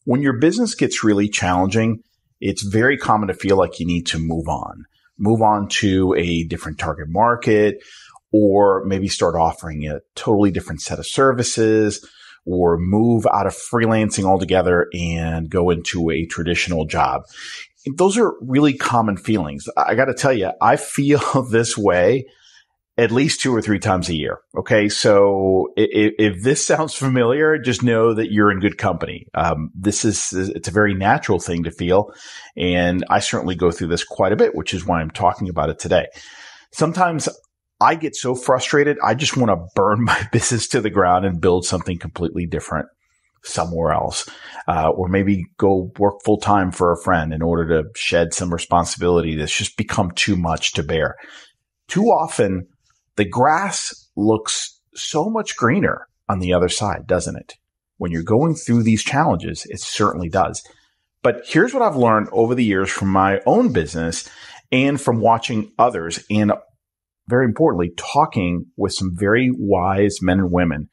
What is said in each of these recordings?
When your business gets really challenging, it's very common to feel like you need to move on to a different target market, or maybe start offering a totally different set of services, or move out of freelancing altogether and go into a traditional job. Those are really common feelings. I got to tell you, I feel this way at least 2 or 3 times a year. Okay. So if this sounds familiar, just know that you're in good company. It's a very natural thing to feel. And I certainly go through this quite a bit, which is why I'm talking about it today. Sometimes I get so frustrated, I just want to burn my business to the ground and build something completely different somewhere else, or maybe go work full time for a friend in order to shed some responsibility that's just become too much to bear. Too often, the grass looks so much greener on the other side, doesn't it? When you're going through these challenges, it certainly does. But here's what I've learned over the years from my own business and from watching others, and very importantly, talking with some very wise men and women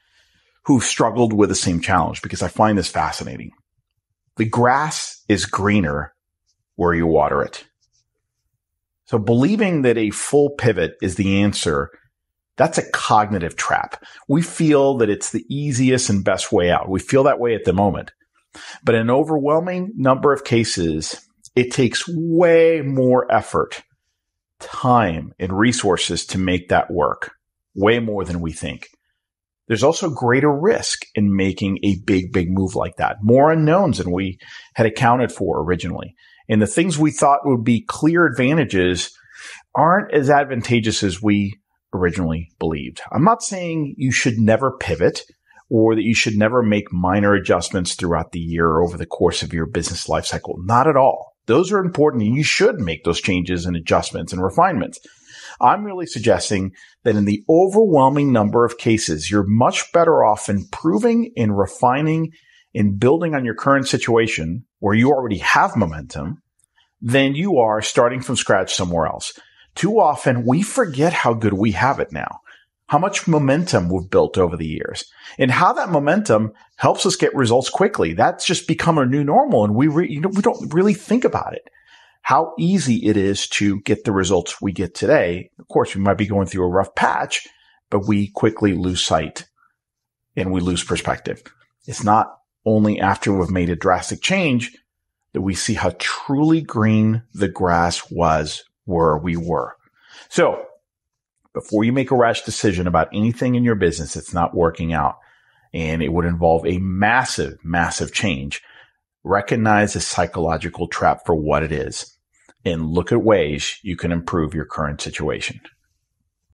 who've struggled with the same challenge, because I find this fascinating. The grass is greener where you water it. So believing that a full pivot is the answer, that's a cognitive trap. We feel that it's the easiest and best way out. We feel that way at the moment. But in an overwhelming number of cases, it takes way more effort, time, and resources to make that work. Way more than we think. There's also greater risk in making a big move like that. More unknowns than we had accounted for originally. And the things we thought would be clear advantages aren't as advantageous as we originally believed. I'm not saying you should never pivot or that you should never make minor adjustments throughout the year or over the course of your business life cycle. Not at all. Those are important, and you should make those changes and adjustments and refinements. I'm really suggesting that in the overwhelming number of cases, you're much better off improving and refining and building on your current situation where you already have momentum than you are starting from scratch somewhere else. Too often, we forget how good we have it now, how much momentum we've built over the years, and how that momentum helps us get results quickly. That's just become a new normal, and we don't really think about it. How easy it is to get the results we get today. Of course, we might be going through a rough patch, but we quickly lose sight and we lose perspective. It's not only after we've made a drastic change that we see how truly green the grass was where we were. So before you make a rash decision about anything in your business that's not working out, and it would involve a massive change, recognize the psychological trap for what it is and look at ways you can improve your current situation.